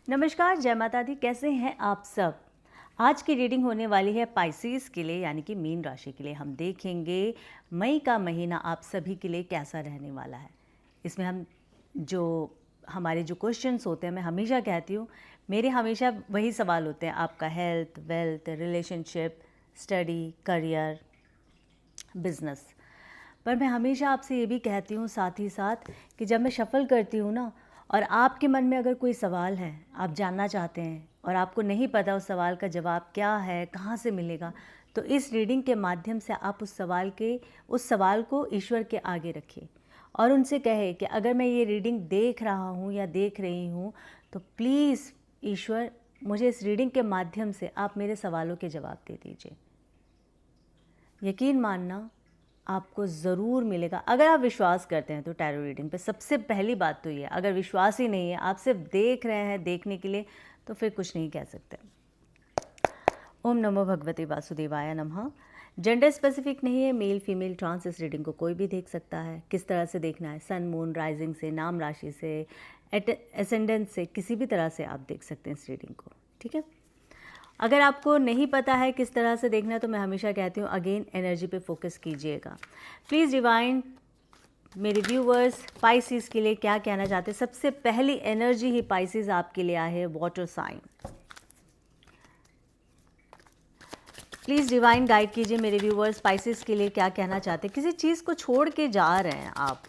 नमस्कार, जय माता दी। कैसे हैं आप सब? आज की रीडिंग होने वाली है पाइसेस के लिए, यानी कि मीन राशि के लिए। हम देखेंगे मई का महीना आप सभी के लिए कैसा रहने वाला है। इसमें हम जो हमारे जो क्वेश्चंस होते हैं, मैं हमेशा कहती हूँ, मेरे हमेशा वही सवाल होते हैं, आपका health, wealth, relationship, study, career, business. पर मैं हमेशा आपसे ये भी कहती हूँ साथ ही साथ कि जब मैं शफ़ल करती हूँ ना, और आपके मन में अगर कोई सवाल है, आप जानना चाहते हैं और आपको नहीं पता उस सवाल का जवाब क्या है, कहाँ से मिलेगा, तो इस रीडिंग के माध्यम से आप उस सवाल को ईश्वर के आगे रखिए और उनसे कहे कि अगर मैं ये रीडिंग देख रहा हूँ या देख रही हूँ, तो प्लीज़ ईश्वर, मुझे इस रीडिंग के माध्यम से आप मेरे सवालों के जवाब दे दीजिए। यकीन मानना, आपको ज़रूर मिलेगा। अगर आप विश्वास करते हैं तो टैरो रीडिंग पे सबसे पहली बात तो ये है, अगर विश्वास ही नहीं है, आप सिर्फ देख रहे हैं देखने के लिए, तो फिर कुछ नहीं कह सकते। ओम नमो भगवते वासुदेवाय नमः। जेंडर स्पेसिफिक नहीं है, मेल फीमेल ट्रांस इस रीडिंग को कोई भी देख सकता है। किस तरह से देखना है, सन मून राइजिंग से, नाम राशि से, एसेंडेंट से, किसी भी तरह से आप देख सकते हैं इस रीडिंग को, ठीक है। अगर आपको नहीं पता है किस तरह से देखना है, तो मैं हमेशा कहती हूँ अगेन एनर्जी पे फोकस कीजिएगा। प्लीज़ डिवाइन, मेरे व्यूवर्स पाइसेस के लिए क्या कहना चाहते हैं। सबसे पहली एनर्जी ही पाइसेस आपके लिए आए है, water sign. Please divine guide कीजिए मेरे व्यूवर्स पाइसेस के लिए क्या कहना चाहते हैं। किसी चीज़ को छोड़ के जा रहे हैं आप,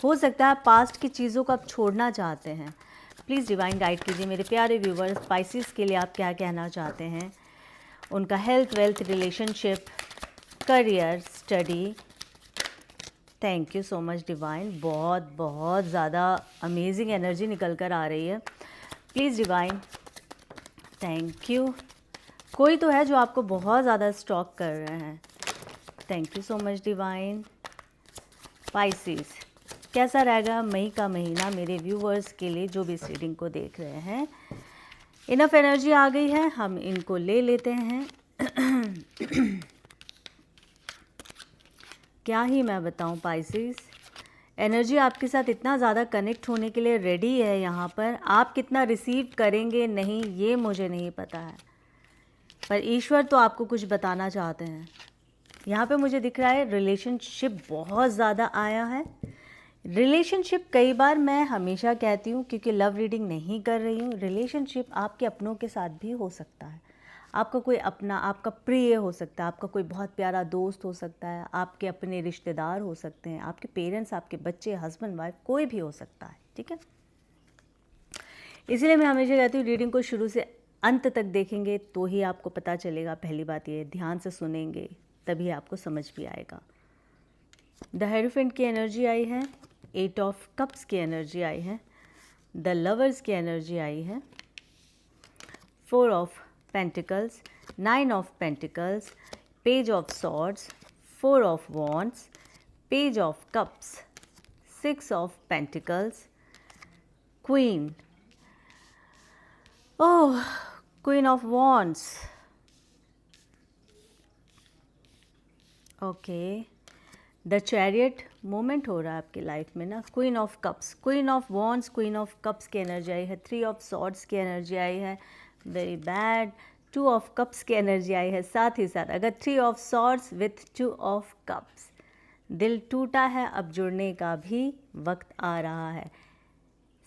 हो सकता है पास्ट की चीज़ों को आप छोड़ना चाहते हैं। प्लीज़ डिवाइन गाइड कीजिए मेरे प्यारे व्यूवर्स स्पाइसेस के लिए आप क्या कहना चाहते हैं। उनका health, wealth, relationship, career, study. Thank you so much divine, बहुत बहुत ज़्यादा अमेजिंग एनर्जी निकल कर आ रही है। Please divine, thank you. कोई तो है जो आपको बहुत ज़्यादा स्टॉक कर रहे हैं। Thank you so much divine. Spices, कैसा रहेगा मई का महीना मेरे व्यूवर्स के लिए जो भी इस रीडिंग को देख रहे हैं। इनफ एनर्जी आ गई है, हम इनको ले लेते हैं। क्या ही मैं बताऊं पाइसेस, एनर्जी आपके साथ इतना ज़्यादा कनेक्ट होने के लिए रेडी है यहाँ पर। आप कितना रिसीव करेंगे नहीं, ये मुझे नहीं पता है, पर ईश्वर तो आपको कुछ बताना चाहते हैं। यहाँ पे मुझे दिख रहा है रिलेशनशिप बहुत ज़्यादा आया है। रिलेशनशिप, कई बार मैं हमेशा कहती हूँ, क्योंकि लव रीडिंग नहीं कर रही हूँ, रिलेशनशिप आपके अपनों के साथ भी हो सकता है। आपका कोई अपना, आपका प्रिय हो सकता है, आपका कोई बहुत प्यारा दोस्त हो सकता है, आपके अपने रिश्तेदार हो सकते हैं, आपके पेरेंट्स, आपके बच्चे, हस्बैंड वाइफ, कोई भी हो सकता है, ठीक है। इसलिए मैं हमेशा कहती हूँ रीडिंग को शुरू से अंत तक देखेंगे तो ही आपको पता चलेगा। पहली बात ये, ध्यान से सुनेंगे तभी आपको समझ भी आएगा। द हेरोफेंट की एनर्जी आई है, 8 ऑफ कप्स की एनर्जी आई है, द लवर्स की एनर्जी आई है, 4 of pentacles, 9 of pentacles, page of swords, 4 of wands, page of cups, 6 of pentacles, queen, oh, queen of wands, okay. The chariot moment हो रहा है आपकी लाइफ में ना। Queen of cups, queen of wands, queen of cups की energy आई है, 3 of swords की energy आई है, वेरी बैड। 2 ऑफ कप्स की एनर्जी आई है। साथ ही साथ अगर 3 of swords with 2 of cups, दिल टूटा है, अब जुड़ने का भी वक्त आ रहा है।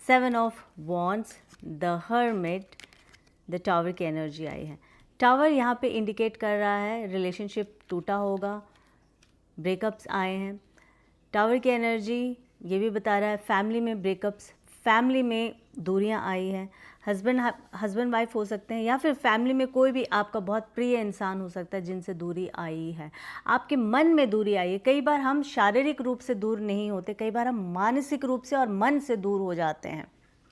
7 of wands, the hermit, the tower की एनर्जी आई है। टावर यहाँ पे इंडिकेट कर रहा है रिलेशनशिप टूटा होगा, ब्रेकअप्स आए हैं। टावर की एनर्जी ये भी बता रहा है फैमिली में ब्रेकअप्स, फैमिली में दूरियां आई हैं। हस्बैंड वाइफ हो सकते हैं, या फिर फैमिली में कोई भी आपका बहुत प्रिय इंसान हो सकता है जिनसे दूरी आई है। आपके मन में दूरी आई है। कई बार हम शारीरिक रूप से दूर नहीं होते, कई बार हम मानसिक रूप से और मन से दूर हो जाते हैं।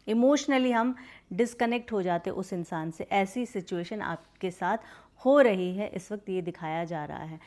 इमोशनली हम डिस्कनेक्ट हो जाते उस इंसान से। ऐसी सिचुएशन आपके साथ हो रही है इस वक्त, ये दिखाया जा रहा है।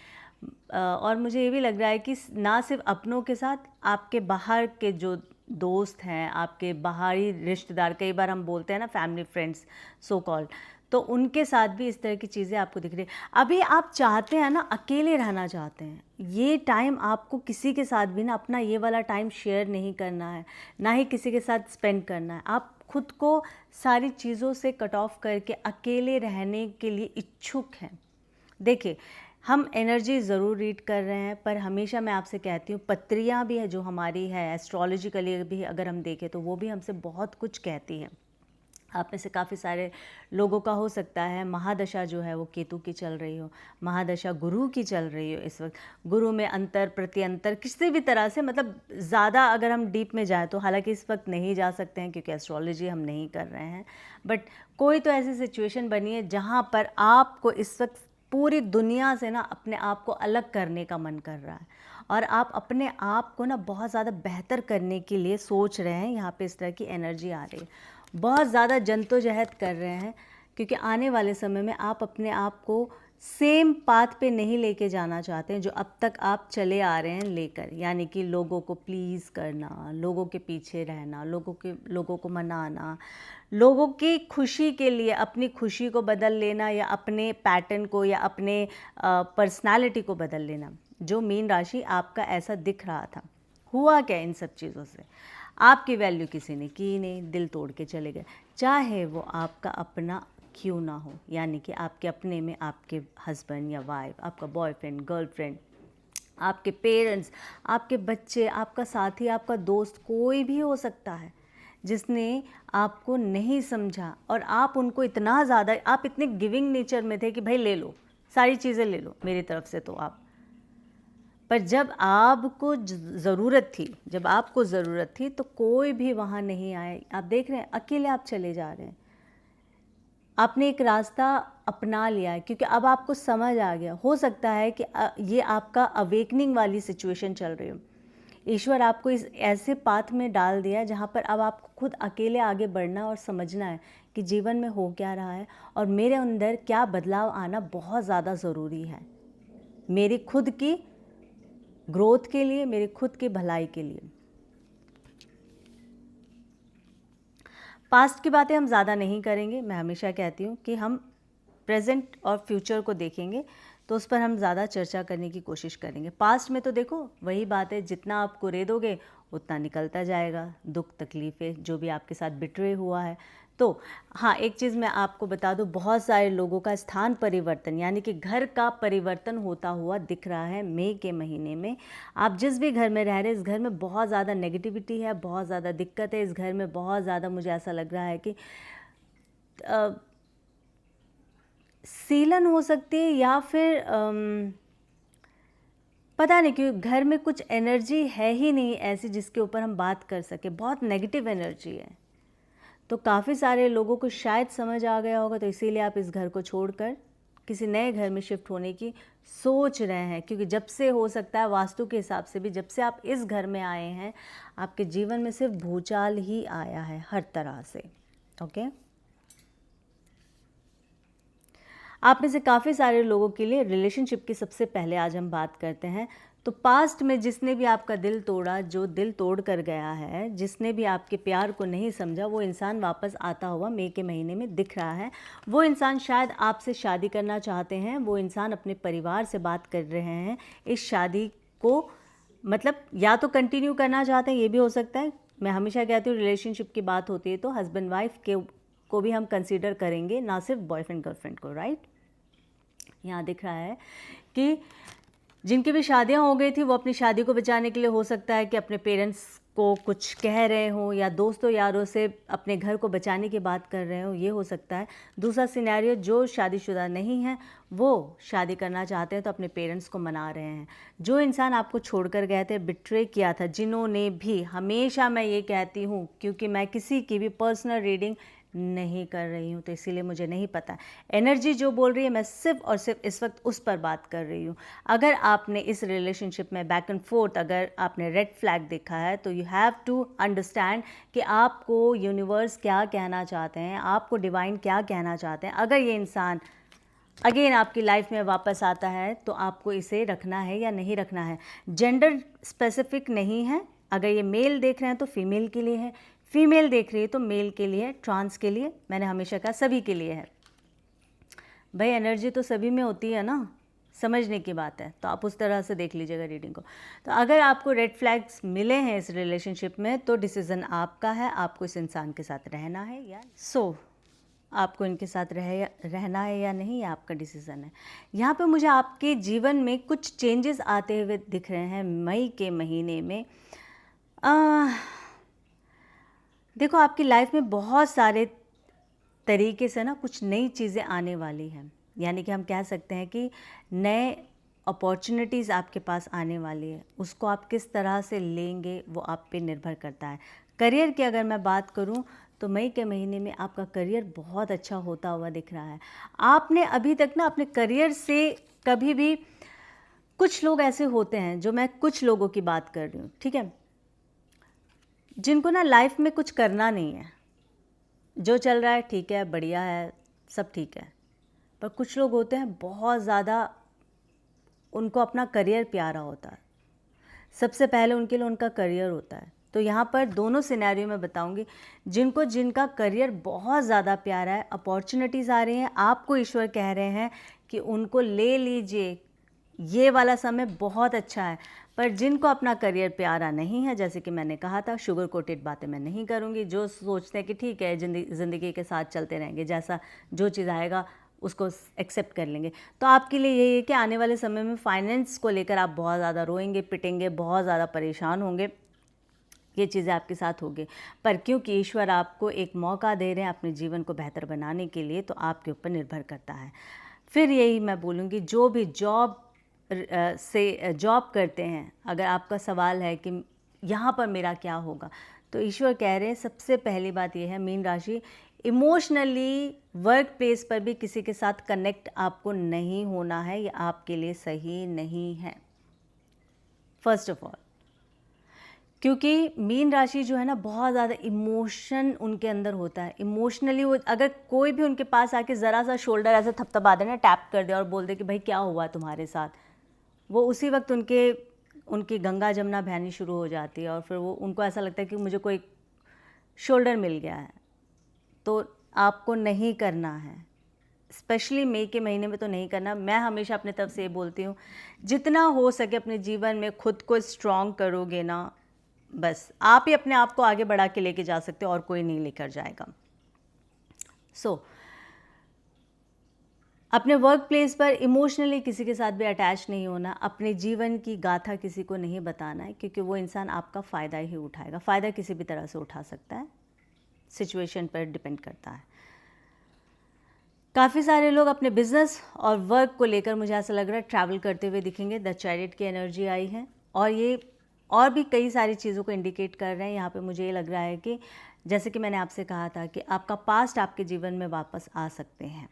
और मुझे ये भी लग रहा है कि ना सिर्फ अपनों के साथ, आपके बाहर के जो दोस्त हैं, आपके बाहरी रिश्तेदार, कई बार हम बोलते हैं ना फैमिली फ्रेंड्स सो कॉल्ड, तो उनके साथ भी इस तरह की चीज़ें आपको दिख रही है। अभी आप चाहते हैं ना, अकेले रहना चाहते हैं, ये टाइम आपको किसी के साथ भी ना अपना ये वाला टाइम शेयर नहीं करना है, ना ही किसी के साथ स्पेंड करना है। आप खुद को सारी चीज़ों से कट ऑफ करके अकेले रहने के लिए इच्छुक हैं। देखिए, हम एनर्जी ज़रूर रीड कर रहे हैं, पर हमेशा मैं आपसे कहती हूँ पत्रियाँ भी है जो हमारी है, एस्ट्रोलॉजिकली भी अगर हम देखें तो वो भी हमसे बहुत कुछ कहती है। आप में से काफ़ी सारे लोगों का हो सकता है महादशा जो है वो केतु की चल रही हो, महादशा गुरु की चल रही हो इस वक्त, गुरु में अंतर प्रत्यंतर किसी भी तरह से, मतलब ज़्यादा अगर हम डीप में जाएँ तो, हालांकि इस वक्त नहीं जा सकते हैं क्योंकि एस्ट्रोलॉजी हम नहीं कर रहे हैं, बट कोई तो ऐसी सिचुएशन बनी है जहाँ पर आपको इस वक्त पूरी दुनिया से ना अपने आप को अलग करने का मन कर रहा है और आप अपने आप को ना बहुत ज़्यादा बेहतर करने के लिए सोच रहे हैं। यहाँ पे इस तरह की एनर्जी आ रही है, बहुत ज़्यादा जद्दोजहद कर रहे हैं, क्योंकि आने वाले समय में आप अपने आप को सेम पाथ पे नहीं लेके जाना चाहते हैं जो अब तक आप चले आ रहे हैं लेकर, यानी कि लोगों को प्लीज़ करना, लोगों के पीछे रहना, लोगों को मनाना, लोगों की खुशी के लिए अपनी खुशी को बदल लेना या अपने पैटर्न को या अपने पर्सनालिटी को बदल लेना। जो मीन राशि आपका ऐसा दिख रहा था, हुआ क्या इन सब चीज़ों से? आपकी वैल्यू किसी ने की नहीं, दिल तोड़ के चले गए, चाहे वो आपका अपना क्यों ना हो, यानी कि आपके अपने में आपके हस्बैंड या वाइफ, आपका बॉयफ्रेंड, गर्लफ्रेंड, आपके पेरेंट्स, आपके बच्चे, आपका साथी, आपका दोस्त, कोई भी हो सकता है जिसने आपको नहीं समझा और आप उनको इतना ज़्यादा, आप इतने गिविंग नेचर में थे कि भाई ले लो, सारी चीज़ें ले लो मेरी तरफ से तो आप, पर जब आपको ज़रूरत थी, जब आपको ज़रूरत थी तो कोई भी वहाँ नहीं आए। आप देख रहे हैं अकेले आप चले जा रहे हैं। आपने एक रास्ता अपना लिया है क्योंकि अब आपको समझ आ गया। हो सकता है कि ये आपका अवेकनिंग वाली सिचुएशन चल रही हो। ईश्वर आपको इस ऐसे पाथ में डाल दिया है जहाँ पर अब आपको खुद अकेले आगे बढ़ना और समझना है कि जीवन में हो क्या रहा है और मेरे अंदर क्या बदलाव आना बहुत ज़्यादा ज़रूरी है, मेरी खुद की ग्रोथ के लिए, मेरी खुद की भलाई के लिए। पास्ट की बातें हम ज़्यादा नहीं करेंगे। मैं हमेशा कहती हूँ कि हम प्रेजेंट और फ्यूचर को देखेंगे तो उस पर हम ज़्यादा चर्चा करने की कोशिश करेंगे। पास्ट में तो देखो वही बात है, जितना आप कुरेदोगे उतना निकलता जाएगा, दुख तकलीफ़ें जो भी आपके साथ बिटरे हुआ है। तो हाँ, एक चीज़ मैं आपको बता दूँ, बहुत सारे लोगों का स्थान परिवर्तन यानी कि घर का परिवर्तन होता हुआ दिख रहा है मई के महीने में। आप जिस भी घर में रह रहे हैं, इस घर में बहुत ज़्यादा नेगेटिविटी है, बहुत ज़्यादा दिक्कत है, इस घर में बहुत ज़्यादा मुझे ऐसा लग रहा है कि सीलन हो सकती है या फिर पता नहीं क्यों घर में कुछ एनर्जी है ही नहीं ऐसी जिसके ऊपर हम बात कर सके, बहुत नेगेटिव एनर्जी है। तो काफ़ी सारे लोगों को शायद समझ आ गया होगा, तो इसीलिए आप इस घर को छोड़कर किसी नए घर में शिफ्ट होने की सोच रहे हैं, क्योंकि जब से हो सकता है वास्तु के हिसाब से भी, जब से आप इस घर में आए हैं आपके जीवन में सिर्फ भूचाल ही आया है हर तरह से। ओके, आप में से काफ़ी सारे लोगों के लिए रिलेशनशिप की सबसे पहले आज हम बात करते हैं। तो पास्ट में जिसने भी आपका दिल तोड़ा, जो दिल तोड़ कर गया है, जिसने भी आपके प्यार को नहीं समझा, वो इंसान वापस आता हुआ मई के महीने में दिख रहा है। वो इंसान शायद आपसे शादी करना चाहते हैं, वो इंसान अपने परिवार से बात कर रहे हैं इस शादी को, मतलब या तो कंटिन्यू करना चाहते हैं, ये भी हो सकता है। मैं हमेशा कहती हूँ रिलेशनशिप की बात होती है तो हस्बैंड वाइफ के को भी हम कंसीडर करेंगे, ना सिर्फ बॉयफ्रेंड गर्लफ्रेंड को, राइट। यहाँ दिख रहा है कि जिनकी भी शादियाँ हो गई थी वो अपनी शादी को बचाने के लिए हो सकता है कि अपने पेरेंट्स को कुछ कह रहे हों या दोस्तों यारों से अपने घर को बचाने की बात कर रहे हो, ये हो सकता है। दूसरा सिनेरियो, जो शादीशुदा नहीं है वो शादी करना चाहते हैं तो अपने पेरेंट्स को मना रहे हैं। जो इंसान आपको छोड़कर गए थे, बिट्रे किया था, जिन्होंने भी, हमेशा मैं ये कहती हूँ क्योंकि मैं किसी की भी पर्सनल रीडिंग नहीं कर रही हूँ तो इसीलिए मुझे नहीं पता एनर्जी जो बोल रही है, मैं सिर्फ और सिर्फ इस वक्त उस पर बात कर रही हूँ। अगर आपने इस रिलेशनशिप में बैक एंड फोर्थ अगर आपने रेड फ्लैग देखा है तो यू हैव टू अंडरस्टैंड कि आपको यूनिवर्स क्या कहना चाहते हैं, आपको डिवाइन क्या कहना चाहते हैं। अगर ये इंसान अगेन आपकी लाइफ में वापस आता है तो आपको इसे रखना है या नहीं रखना है। जेंडर स्पेसिफिक नहीं है, अगर ये मेल देख रहे हैं तो फीमेल के लिए है, फीमेल देख रही है तो मेल के लिए, ट्रांस के लिए, मैंने हमेशा कहा सभी के लिए है। भाई एनर्जी तो सभी में होती है ना, समझने की बात है, तो आप उस तरह से देख लीजिएगा रीडिंग को। तो अगर आपको रेड फ्लैग्स मिले हैं इस रिलेशनशिप में तो डिसीज़न आपका है, आपको इस इंसान के साथ रहना है या आपको इनके साथ रहना है या नहीं, ये आपका डिसीज़न है। यहाँ पे मुझे आपके जीवन में कुछ चेंजेस आते हुए दिख रहे हैं मई के महीने में। देखो, आपकी लाइफ में बहुत सारे तरीके से ना कुछ नई चीज़ें आने वाली हैं, यानी कि हम कह सकते हैं कि नए अपॉर्चुनिटीज़ आपके पास आने वाली है। उसको आप किस तरह से लेंगे वो आप पे निर्भर करता है। करियर की अगर मैं बात करूं तो मई के महीने में आपका करियर बहुत अच्छा होता हुआ दिख रहा है। आपने अभी तक ना अपने करियर से कभी भी, कुछ लोग ऐसे होते हैं, जो मैं कुछ लोगों की बात कर रही हूँ, ठीक है, जिनको ना लाइफ में कुछ करना नहीं है, जो चल रहा है ठीक है, बढ़िया है, सब ठीक है। पर कुछ लोग होते हैं बहुत ज़्यादा, उनको अपना करियर प्यारा होता है, सबसे पहले उनके लिए उनका करियर होता है। तो यहाँ पर दोनों सिनेरियो में बताऊँगी, जिनका करियर बहुत ज़्यादा प्यारा है, अपॉर्चुनिटीज़ आ रही हैं, आपको ईश्वर कह रहे हैं कि उनको ले लीजिए, ये वाला समय बहुत अच्छा है। पर जिनको अपना करियर प्यारा नहीं है, जैसे कि मैंने कहा था, शुगर कोटेड बातें मैं नहीं करूँगी, जो सोचते हैं कि ठीक है ज़िंदगी के साथ चलते रहेंगे, जैसा जो चीज़ आएगा उसको एक्सेप्ट कर लेंगे, तो आपके लिए यही है कि आने वाले समय में फाइनेंस को लेकर आप बहुत ज़्यादा रोएंगे, पिटेंगे, बहुत ज़्यादा परेशान होंगे, ये चीज़ें आपके साथ होगी। पर क्योंकि ईश्वर आपको एक मौका दे रहे हैं अपने जीवन को बेहतर बनाने के लिए, तो आपके ऊपर निर्भर करता है। फिर यही मैं बोलूँगी, जो भी जॉब करते हैं, अगर आपका सवाल है कि यहाँ पर मेरा क्या होगा, तो ईश्वर कह रहे हैं सबसे पहली बात ये है, मीन राशि, इमोशनली वर्क प्लेस पर भी किसी के साथ कनेक्ट आपको नहीं होना है, ये आपके लिए सही नहीं है, फर्स्ट ऑफ ऑल। क्योंकि मीन राशि जो है ना, बहुत ज़्यादा इमोशन उनके अंदर होता है। इमोशनली वो, अगर कोई भी उनके पास आके ज़रा सा शोल्डर ऐसे थपथपा दे ना, टैप कर दे और बोल दे कि भाई क्या हुआ तुम्हारे साथ, वो उसी वक्त उनकी गंगा जमुना बहनी शुरू हो जाती है, और फिर वो, उनको ऐसा लगता है कि मुझे कोई शोल्डर मिल गया है। तो आपको नहीं करना है, स्पेशली मई के महीने में तो नहीं करना। मैं हमेशा अपने तरफ से ये बोलती हूँ, जितना हो सके अपने जीवन में खुद को स्ट्रॉन्ग करोगे ना, बस आप ही अपने आप को आगे बढ़ा के लेके जा सकते हो, और कोई नहीं लेकर जाएगा। अपने वर्क प्लेस पर इमोशनली किसी के साथ भी अटैच नहीं होना, अपने जीवन की गाथा किसी को नहीं बताना है, क्योंकि वो इंसान आपका फ़ायदा ही उठाएगा। फ़ायदा किसी भी तरह से उठा सकता है, सिचुएशन पर डिपेंड करता है। काफ़ी सारे लोग अपने बिजनेस और वर्क को लेकर, मुझे ऐसा लग रहा है, ट्रैवल करते हुए दिखेंगे। द चैरियट की एनर्जी आई है, और ये और भी कई सारी चीज़ों को इंडिकेट कर रहे हैं। यहाँ पे मुझे ये लग रहा है कि जैसे कि मैंने आपसे कहा था कि आपका पास्ट आपके जीवन में वापस आ सकते हैं।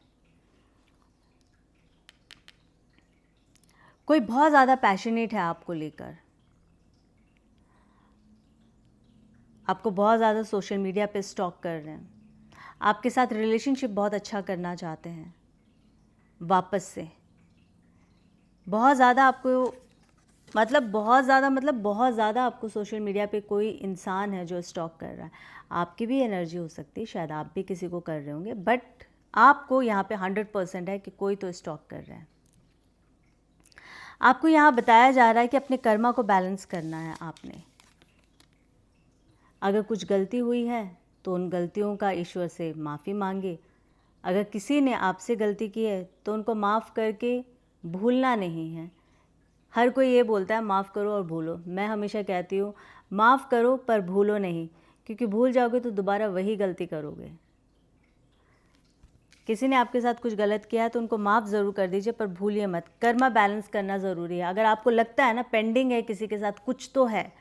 कोई बहुत ज़्यादा पैशनेट है आपको लेकर, आपको बहुत ज़्यादा सोशल मीडिया पे स्टॉक कर रहे हैं, आपके साथ रिलेशनशिप बहुत अच्छा करना चाहते हैं वापस से, बहुत ज़्यादा आपको, बहुत ज़्यादा आपको सोशल मीडिया पे कोई इंसान है जो स्टॉक कर रहा है। आपकी भी एनर्जी हो सकती है, शायद आप भी किसी को कर रहे होंगे, बट आपको यहाँ पे 100% है कि कोई तो स्टॉक कर रहा है। आपको यहाँ बताया जा रहा है कि अपने कर्मा को बैलेंस करना है आपने। अगर कुछ गलती हुई है तो उन गलतियों का ईश्वर से माफ़ी मांगे। अगर किसी ने आपसे गलती की है तो उनको माफ़ करके भूलना नहीं है। हर कोई ये बोलता है माफ़ करो और भूलो, मैं हमेशा कहती हूँ माफ़ करो पर भूलो नहीं, क्योंकि भूल जाओगे तो दोबारा वही गलती करोगे। किसी ने आपके साथ कुछ गलत किया है तो उनको माफ़ ज़रूर कर दीजिए, पर भूलिए मत। कर्मा बैलेंस करना ज़रूरी है। अगर आपको लगता है ना पेंडिंग है किसी के साथ, कुछ तो है,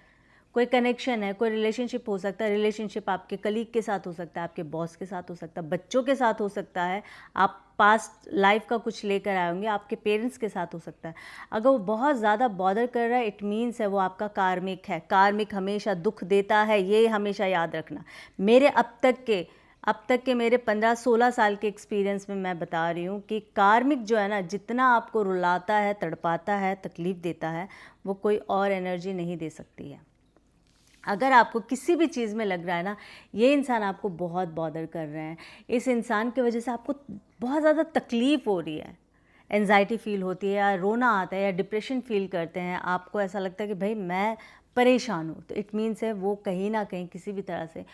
कोई कनेक्शन है, कोई रिलेशनशिप हो सकता है। रिलेशनशिप आपके कलीग के साथ हो सकता है, आपके बॉस के साथ हो सकता है, बच्चों के साथ हो सकता है, आप पास्ट लाइफ का कुछ लेकर आए होंगे, आपके पेरेंट्स के साथ हो सकता है। अगर वो बहुत ज़्यादा बॉदर कर रहा है, इट मीन्स है वो आपका कार्मिक है। कार्मिक हमेशा दुख देता है, ये हमेशा याद रखना। मेरे अब तक के मेरे 15-16 साल के एक्सपीरियंस में मैं बता रही हूँ कि कार्मिक जो है ना, जितना आपको रुलाता है, तड़पाता है, तकलीफ़ देता है, वो कोई और एनर्जी नहीं दे सकती है। अगर आपको किसी भी चीज़ में लग रहा है ना, ये इंसान आपको बहुत बॉदर कर रहे हैं, इस इंसान की वजह से आपको बहुत ज़्यादा तकलीफ़ हो रही है, एंजाइटी फील होती है या रोना आता है या डिप्रेशन फील करते हैं, आपको ऐसा लगता है कि भाई मैं परेशान हूँ, तो इट मीन्स है वो कहीं ना कहीं किसी भी तरह से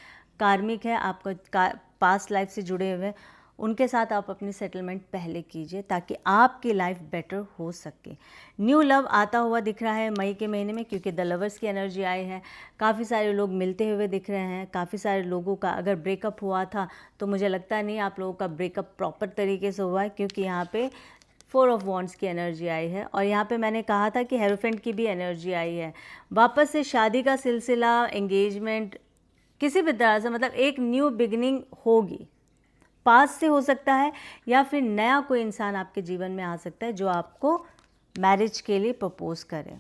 कार्मिक है, आपका पास्ट लाइफ से जुड़े हुए, उनके साथ आप अपनी सेटलमेंट पहले कीजिए ताकि आपकी लाइफ बेटर हो सके। न्यू लव आता हुआ दिख रहा है मई के महीने में, क्योंकि द लवर्स की एनर्जी आई है। काफ़ी सारे लोग मिलते हुए दिख रहे हैं। काफ़ी सारे लोगों का अगर ब्रेकअप हुआ था तो मुझे लगता नहीं आप लोगों का ब्रेकअप प्रॉपर तरीके से हुआ है, क्योंकि यहाँ पे 4 ऑफ वॉन्ड्स की एनर्जी आई है और यहाँ पे मैंने कहा था कि हेरोफेंट की भी एनर्जी आई है। वापस से शादी का सिलसिला, एंगेजमेंट, किसी भी तरह से मतलब एक न्यू बिगिनिंग होगी। पास से हो सकता है या फिर नया कोई इंसान आपके जीवन में आ सकता है जो आपको मैरिज के लिए प्रपोज करे।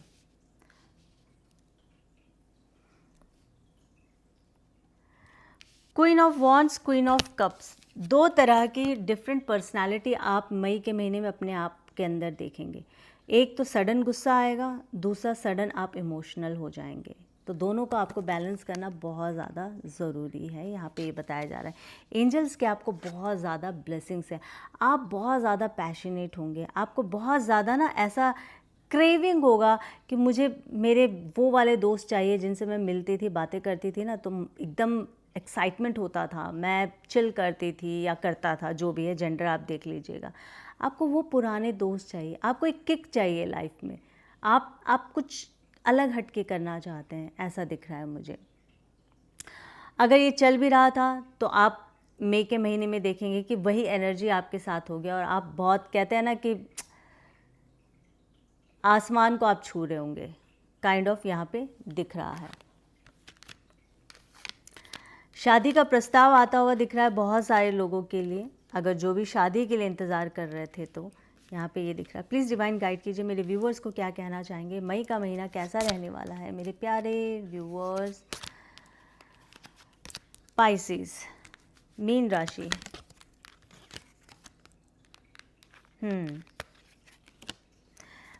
Queen of wands, queen of cups, 2 तरह की डिफरेंट पर्सनालिटी आप मई के महीने में अपने आप के अंदर देखेंगे। एक तो सडन गुस्सा आएगा, दूसरा सडन आप इमोशनल हो जाएंगे। तो दोनों को आपको बैलेंस करना बहुत ज़्यादा ज़रूरी है। यहाँ पे ये बताया जा रहा है एंजल्स के आपको बहुत ज़्यादा ब्लेसिंग्स है। आप बहुत ज़्यादा पैशनेट होंगे, आपको बहुत ज़्यादा ना ऐसा क्रेविंग होगा कि मुझे मेरे वो वाले दोस्त चाहिए जिनसे मैं मिलती थी, बातें करती थी ना, तो एकदम एक्साइटमेंट होता था, मैं चिल करती थी या करता था, जो भी है जेंडर आप देख लीजिएगा। आपको वो पुराने दोस्त चाहिए, आपको एक किक चाहिए लाइफ में, आप कुछ अलग हटके करना चाहते हैं, ऐसा दिख रहा है मुझे। अगर ये चल भी रहा था तो आप मई के महीने में देखेंगे कि वही एनर्जी आपके साथ होगी और आप बहुत, कहते हैं ना कि आसमान को आप छू रहे होंगे, काइंड ऑफ यहाँ पे दिख रहा है। शादी का प्रस्ताव आता हुआ दिख रहा है बहुत सारे लोगों के लिए, अगर जो भी शादी के लिए इंतज़ार कर रहे थे तो यहाँ पे ये दिख रहा है। प्लीज़ डिवाइन गाइड कीजिए मेरे व्यूवर्स को क्या कहना चाहेंगे, मई का महीना कैसा रहने वाला है मेरे प्यारे व्यूवर्स। पाइसेस, मीन राशि,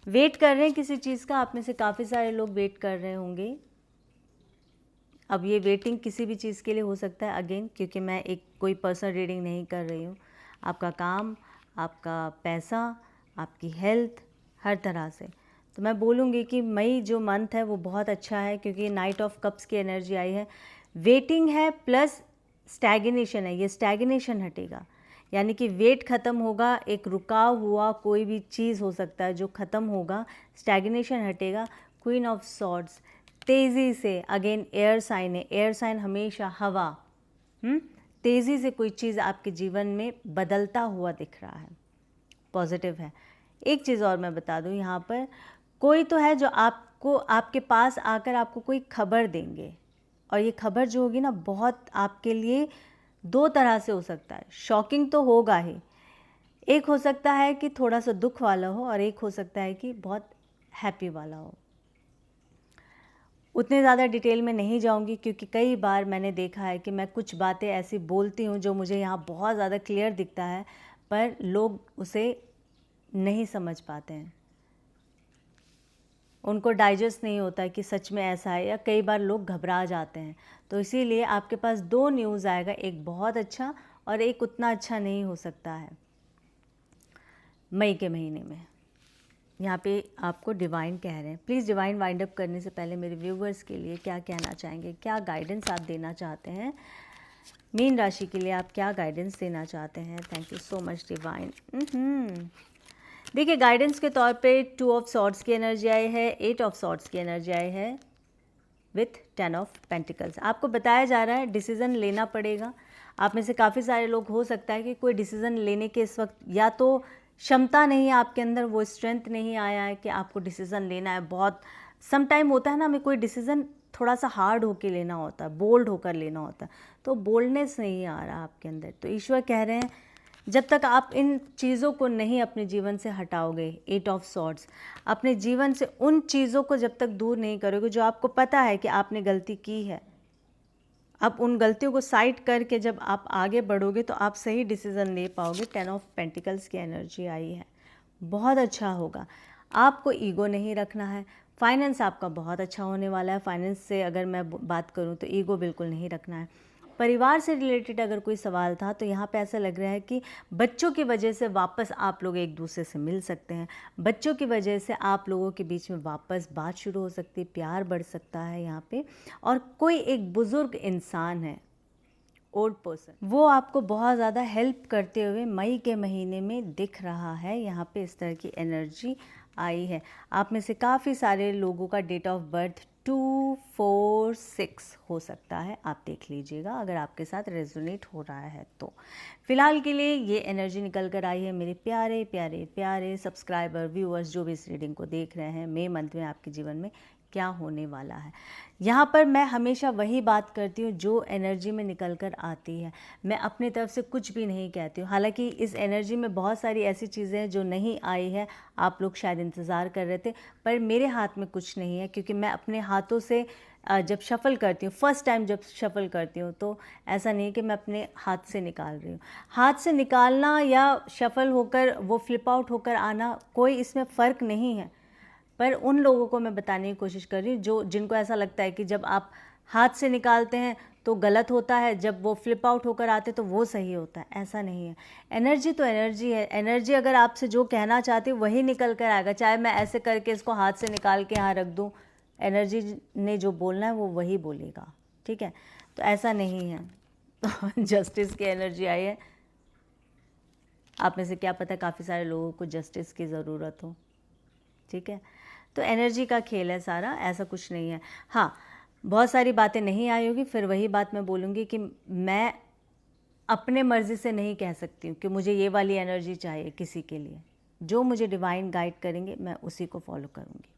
वेट कर रहे हैं किसी चीज़ का, आप में से काफ़ी सारे लोग वेट कर रहे होंगे। अब ये वेटिंग किसी भी चीज़ के लिए हो सकता है, अगेन क्योंकि मैं एक कोई पर्सनल रीडिंग नहीं कर रही हूँ। आपका काम, आपका पैसा, आपकी हेल्थ, हर तरह से। तो मैं बोलूँगी कि मई जो मंथ है वो बहुत अच्छा है, क्योंकि नाइट ऑफ कप्स की एनर्जी आई है। वेटिंग है प्लस स्टैग्नेशन है, ये स्टैग्नेशन हटेगा, यानी कि वेट ख़त्म होगा, एक रुकाव हुआ कोई भी चीज़ हो सकता है जो ख़त्म होगा, स्टैग्नेशन हटेगा। क्वीन ऑफ सॉर्ड्स, तेज़ी से, अगेन एयर साइन है, एयर साइन हमेशा हवा, तेज़ी से कोई चीज़ आपके जीवन में बदलता हुआ दिख रहा है, पॉजिटिव है। एक चीज़ और मैं बता दूं, यहाँ पर कोई तो है जो आपको आपके पास आकर आपको कोई खबर देंगे, और ये खबर जो होगी ना बहुत आपके लिए 2 तरह से हो सकता है। शॉकिंग तो होगा ही, एक हो सकता है कि थोड़ा सा दुख वाला हो और एक हो सकता है कि बहुत हैप्पी वाला हो। उतने ज़्यादा डिटेल में नहीं जाऊंगी, क्योंकि कई बार मैंने देखा है कि मैं कुछ बातें ऐसी बोलती हूँ जो मुझे यहाँ बहुत ज़्यादा क्लियर दिखता है, पर लोग उसे नहीं समझ पाते हैं, उनको डाइजेस्ट नहीं होता है कि सच में ऐसा है, या कई बार लोग घबरा जाते हैं। तो इसीलिए आपके पास 2 न्यूज़ आएगा, एक बहुत अच्छा और एक उतना अच्छा नहीं हो सकता है मई के महीने में। यहाँ पे आपको डिवाइन कह रहे हैं। प्लीज़ डिवाइन वाइंड अप करने से पहले मेरे व्यूवर्स के लिए क्या कहना चाहेंगे, क्या गाइडेंस आप देना चाहते हैं, मीन राशि के लिए आप क्या गाइडेंस देना चाहते हैं। Thank you so much divine. देखिए गाइडेंस के तौर पे 2 ऑफ सॉर्ड्स की एनर्जी आई है, 8 ऑफ सॉर्ड्स की एनर्जी आई है विथ 10 ऑफ पेंटिकल्स। आपको बताया जा रहा है डिसीज़न लेना पड़ेगा। आप में से काफ़ी सारे लोग हो सकता है कि कोई डिसीज़न लेने के इस वक्त या तो क्षमता नहीं है आपके अंदर, वो स्ट्रेंथ नहीं आया है कि आपको डिसीज़न लेना है। बहुत सम टाइम होता है ना, हमें कोई डिसीज़न थोड़ा सा हार्ड होकर लेना होता है, बोल्ड होकर लेना होता है, तो बोल्डनेस नहीं आ रहा आपके अंदर। तो ईश्वर कह रहे हैं जब तक आप इन चीज़ों को नहीं अपने जीवन से हटाओगे, 8 ऑफ सॉर्ड्स, अपने जीवन से उन चीज़ों को जब तक दूर नहीं करोगे जो आपको पता है कि आपने गलती की है, अब उन गलतियों को साइड करके जब आप आगे बढ़ोगे तो आप सही डिसीज़न ले पाओगे। 10 ऑफ पेंटिकल्स की एनर्जी आई है, बहुत अच्छा होगा। आपको ईगो नहीं रखना है। फाइनेंस आपका बहुत अच्छा होने वाला है। फाइनेंस से अगर मैं बात करूं तो ईगो बिल्कुल नहीं रखना है। परिवार से रिलेटेड अगर कोई सवाल था तो यहाँ पे ऐसा लग रहा है कि बच्चों की वजह से वापस आप लोग एक दूसरे से मिल सकते हैं, बच्चों की वजह से आप लोगों के बीच में वापस बात शुरू हो सकती है, प्यार बढ़ सकता है यहाँ पे। और कोई एक बुज़ुर्ग इंसान है, ओल्ड पर्सन, वो आपको बहुत ज़्यादा हेल्प करते हुए मई के महीने में दिख रहा है। यहाँ पे इस तरह की एनर्जी आई है। आप में से काफ़ी सारे लोगों का डेट ऑफ बर्थ 2, 4, 6 हो सकता है, आप देख लीजिएगा अगर आपके साथ रेजोनेट हो रहा है तो। फिलहाल के लिए ये एनर्जी निकल कर आई है मेरे प्यारे प्यारे प्यारे सब्सक्राइबर, व्यूअर्स, जो भी इस रीडिंग को देख रहे हैं। मई मंथ में आपके जीवन में क्या होने वाला है, यहाँ पर मैं हमेशा वही बात करती हूँ जो एनर्जी में निकल कर आती है। मैं अपनी तरफ से कुछ भी नहीं कहती हूँ। हालांकि इस एनर्जी में बहुत सारी ऐसी चीज़ें हैं जो नहीं आई है, आप लोग शायद इंतज़ार कर रहे थे, पर मेरे हाथ में कुछ नहीं है, क्योंकि मैं अपने हाथों से जब शफ़ल करती हूँ, फर्स्ट टाइम जब शफ़ल करती हूँ, तो ऐसा नहीं कि मैं अपने हाथ से निकाल रही हूँ। हाथ से निकालना या शफ़ल होकर वो फ्लिप आउट होकर आना, कोई इसमें फ़र्क नहीं है। पर उन लोगों को मैं बताने की कोशिश कर रही हूँ जिनको ऐसा लगता है कि जब आप हाथ से निकालते हैं तो गलत होता है, जब वो फ्लिप आउट होकर आते तो वो सही होता है। ऐसा नहीं है। एनर्जी तो एनर्जी है। एनर्जी अगर आपसे जो कहना चाहती है वही निकल कर आएगा। चाहे मैं ऐसे करके इसको हाथ से निकाल के यहाँ रख दूँ, एनर्जी ने जो बोलना है वो वही बोलेगा, ठीक है। तो ऐसा नहीं है। तो जस्टिस की एनर्जी आई है। आप में से क्या पता काफ़ी सारे लोगों को जस्टिस की ज़रूरत हो, ठीक है। तो एनर्जी का खेल है सारा, ऐसा कुछ नहीं है। हाँ, बहुत सारी बातें नहीं आई होगी, फिर वही बात मैं बोलूँगी कि मैं अपने मर्ज़ी से नहीं कह सकती हूँ कि मुझे ये वाली एनर्जी चाहिए किसी के लिए। जो मुझे डिवाइन गाइड करेंगे मैं उसी को फॉलो करूँगी।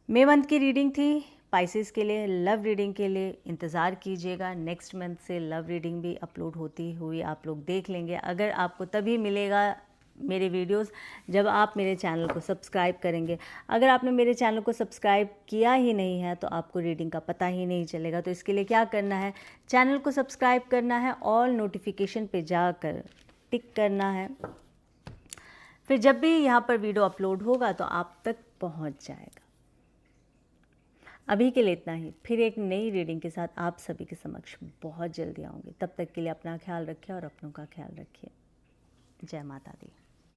मई मंथ की रीडिंग थी पाइसेस के लिए। लव रीडिंग के लिए इंतज़ार कीजिएगा, नेक्स्ट मंथ से लव रीडिंग भी अपलोड होती हुई आप लोग देख लेंगे। अगर आपको तभी मिलेगा मेरे वीडियोस जब आप मेरे चैनल को सब्सक्राइब करेंगे। अगर आपने मेरे चैनल को सब्सक्राइब किया ही नहीं है तो आपको रीडिंग का पता ही नहीं चलेगा। तो इसके लिए क्या करना है, चैनल को सब्सक्राइब करना है, ऑल नोटिफिकेशन पे जाकर टिक करना है, फिर जब भी यहाँ पर वीडियो अपलोड होगा तो आप तक पहुँच जाएगा। अभी के लिए इतना ही। फिर एक नई रीडिंग के साथ आप सभी के समक्ष बहुत जल्दी आऊँगी। तब तक के लिए अपना ख्याल रखिए और अपनों का ख्याल रखिए। जय माता दी।